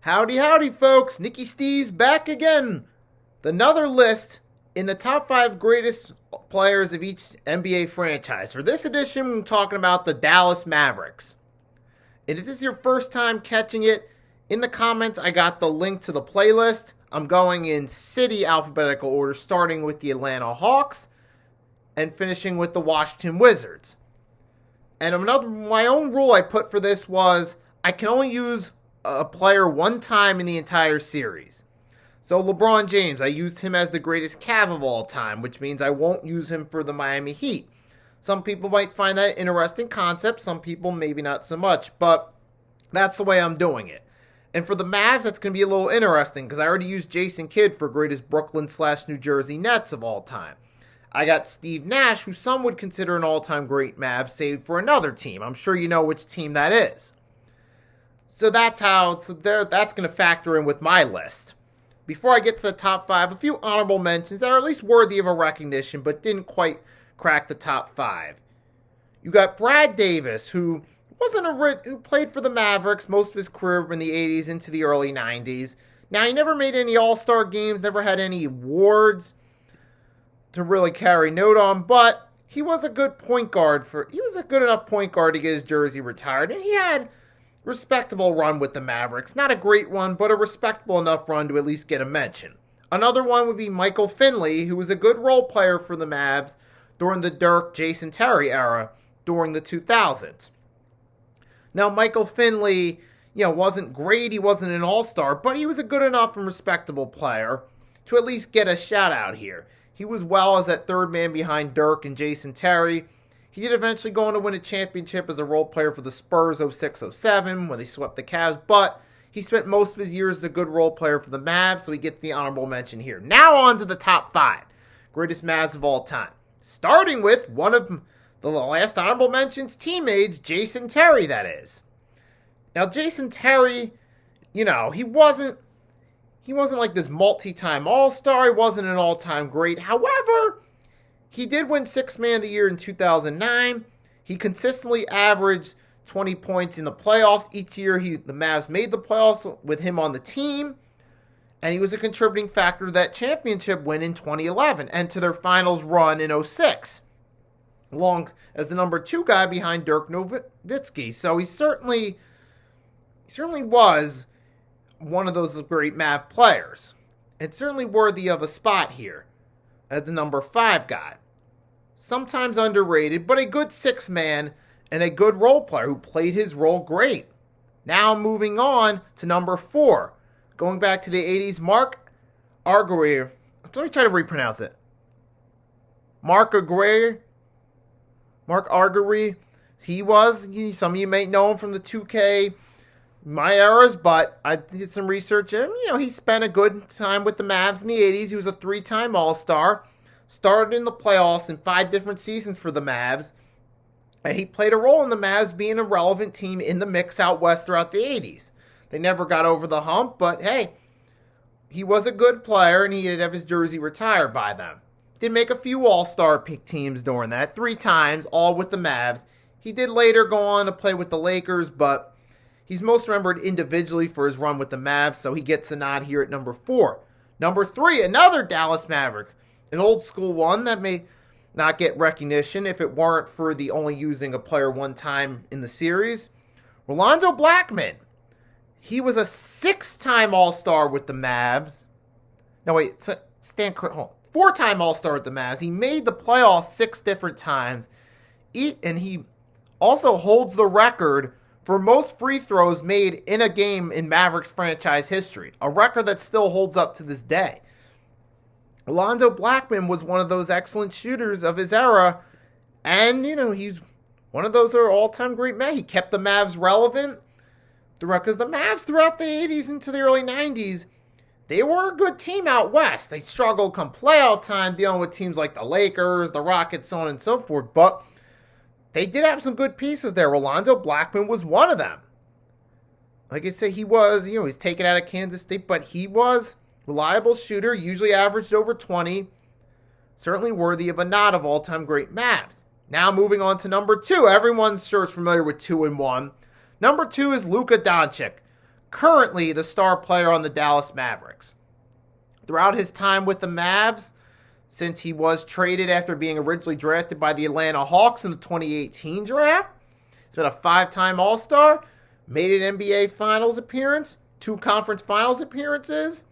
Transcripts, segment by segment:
Howdy, howdy, folks. Nicky Steve's back again. Another list in the top 5 greatest players of each NBA franchise. For this edition, I'm talking about the Dallas Mavericks. And if this is your first time catching it, in the comments, I got the link to the playlist. I'm going in city alphabetical order, starting with the Atlanta Hawks and finishing with the Washington Wizards. And my own rule I put for this was I can only use a player one time in the entire series. So LeBron James, I used him as the greatest Cav of all time, which means I won't use him for the Miami Heat. Some people might find that an interesting concept, some people maybe not so much, but that's the way I'm doing it. And for the Mavs, that's going to be a little interesting because I already used Jason Kidd for greatest Brooklyn/New Jersey Nets of all time. I got Steve Nash, who some would consider an all-time great Mavs, saved for another team. I'm sure you know which team that is. So that's going to factor in with my list. Before I get to the top 5, a few honorable mentions that are at least worthy of a recognition, but didn't quite crack the top 5. You got Brad Davis, who played for the Mavericks most of his career in the 80s into the early 90s. Now, he never made any All-Star games, never had any awards to really carry note on, but he was a good point guard he was a good enough point guard to get his jersey retired, and he had respectable run with the Mavericks. Not a great one, but a respectable enough run to at least get a mention. Another one would be Michael Finley, who was a good role player for the Mavs during the Dirk, Jason Terry era during the 2000s. Now, Michael Finley, wasn't great. He wasn't an all-star, but he was a good enough and respectable player to at least get a shout-out here. He was well as that third man behind Dirk and Jason Terry. He did eventually go on to win a championship as a role player for the Spurs 06-07 when they swept the Cavs, but he spent most of his years as a good role player for the Mavs, so he gets the honorable mention here. Now on to the top 5 greatest Mavs of all time. Starting with one of the last honorable mentions, teammates, Jason Terry, that is. Now, Jason Terry, he wasn't like this multi-time all-star. He wasn't an all-time great. However, he did win Sixth Man of the Year in 2009. He consistently averaged 20 points in the playoffs. Each year, the Mavs made the playoffs with him on the team. And he was a contributing factor to that championship win in 2011 and to their finals run in 2006. Along as the number 2 guy behind Dirk Nowitzki. So he certainly was one of those great Mav players. And certainly worthy of a spot here as the number 5 guy. Sometimes underrated, but a good 6th man and a good role player who played his role great. Now moving on to number 4. Going back to the 80s, Mark Agiurre. Let me try to repronounce it. Mark Agiurre. Some of you may know him from the 2K, my eras, but I did some research and, he spent a good time with the Mavs in the 80s. He was a 3-time All-Star. Started in the playoffs in 5 different seasons for the Mavs. And he played a role in the Mavs being a relevant team in the mix out west throughout the 80s. They never got over the hump, but hey, he was a good player and he did have his jersey retired by them. Did make a few All-Star pick teams during that, 3 times, all with the Mavs. He did later go on to play with the Lakers, but he's most remembered individually for his run with the Mavs, so he gets the nod here at number 4. Number 3, another Dallas Maverick. An old school one that may not get recognition if it weren't for the only using a player one time in the series. Rolando Blackman. He was a 6-time All-Star with the Mavs. No, wait, stand hold. 4-time All-Star with the Mavs. He made the playoffs 6 different times. And he also holds the record for most free throws made in a game in Mavericks franchise history. A record that still holds up to this day. Rolando Blackman was one of those excellent shooters of his era. And, he's one of those all-time great men. He kept the Mavs relevant. Because the Mavs throughout the 80s into the early 90s, they were a good team out west. They struggled come playoff time dealing with teams like the Lakers, the Rockets, so on and so forth. But they did have some good pieces there. Rolando Blackman was one of them. Like I said, he was, he's taken out of Kansas State, but he was a reliable shooter, usually averaged over 20. Certainly worthy of a nod of all-time great Mavs. Now moving on to number 2. Everyone's sure is familiar with 2 and 1. Number 2 is Luka Doncic. currently the star player on the Dallas Mavericks. Throughout his time with the Mavs, since he was traded after being originally drafted by the Atlanta Hawks in the 2018 draft, he's been a 5-time All-Star, made an NBA Finals appearance, 2 conference Finals appearances.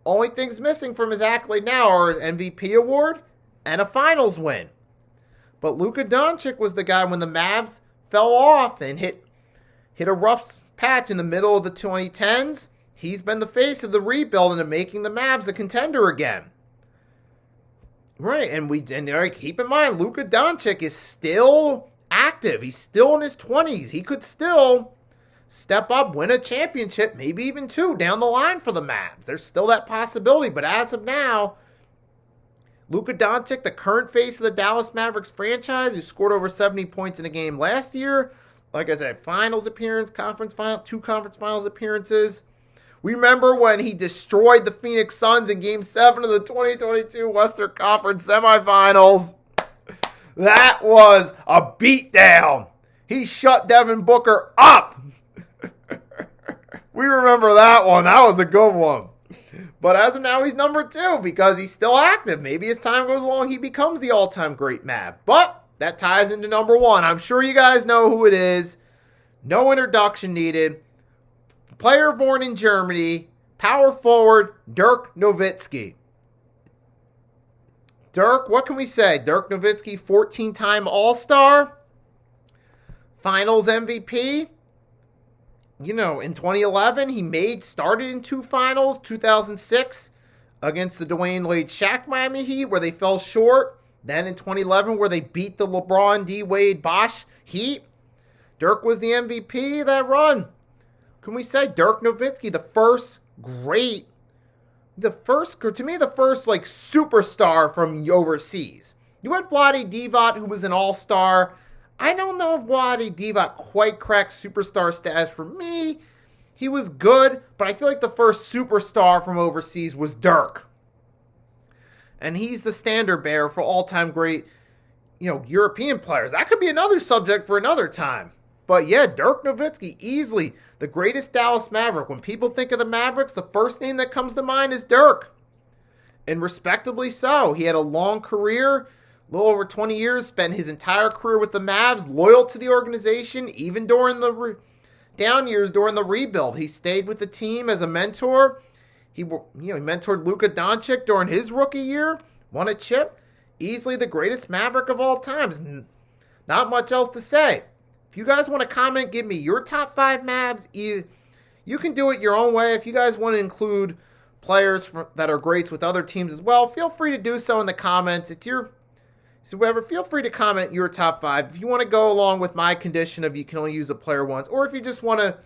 Only things missing from his accolade now are an MVP award and a Finals win. But Luka Doncic was the guy when the Mavs fell off and hit a rough patch in the middle of the 2010s. He's been the face of the rebuild into making the Mavs a contender again. Right, and keep in mind, Luka Doncic is still active. He's still in his 20s. He could still step up, win a championship, maybe even 2 down the line for the Mavs. There's still that possibility, but as of now, Luka Doncic, the current face of the Dallas Mavericks franchise, who scored over 70 points in a game last year, like I said, finals appearance, 2 conference finals appearances. We remember when he destroyed the Phoenix Suns in Game 7 of the 2022 Western Conference semifinals. That was a beatdown. He shut Devin Booker up. We remember that one. That was a good one. But as of now, he's number 2 because he's still active. Maybe as time goes along, he becomes the all-time great Mav. But that ties into number 1. I'm sure you guys know who it is. No introduction needed. Player born in Germany, power forward, Dirk Nowitzki. Dirk, what can we say? Dirk Nowitzki, 14-time All-Star, Finals MVP. You know, in 2011, he started in 2 finals, 2006 against the Dwayne Wade Shaq Miami Heat, where they fell short. Then in 2011, where they beat the LeBron D. Wade Bosh Heat. Dirk was the MVP of that run. Can we say Dirk Nowitzki, the first superstar from overseas. You had Vlade Divac, who was an all-star. I don't know if Vlade Divac quite cracked superstar status for me. He was good, but I feel like the first superstar from overseas was Dirk. And he's the standard bearer for all-time great, European players. That could be another subject for another time. But yeah, Dirk Nowitzki, easily the greatest Dallas Maverick. When people think of the Mavericks, the first name that comes to mind is Dirk. And respectably so. He had a long career, a little over 20 years, spent his entire career with the Mavs, loyal to the organization, even during the down years, during the rebuild. He stayed with the team as a mentor. He mentored Luka Doncic during his rookie year, won a chip. Easily the greatest Maverick of all times. Not much else to say. If you guys want to comment, give me your top 5 Mavs. You can do it your own way. If you guys want to include players that are greats with other teams as well, feel free to do so in the comments. Feel free to comment your top 5. If you want to go along with my condition of you can only use a player once, or if you just want to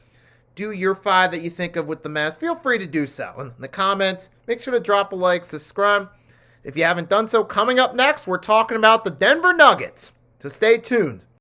do your 5 that you think of with the Mavs, feel free to do so in the comments. Make sure to drop a like, subscribe. If you haven't done so, coming up next, we're talking about the Denver Nuggets. So stay tuned.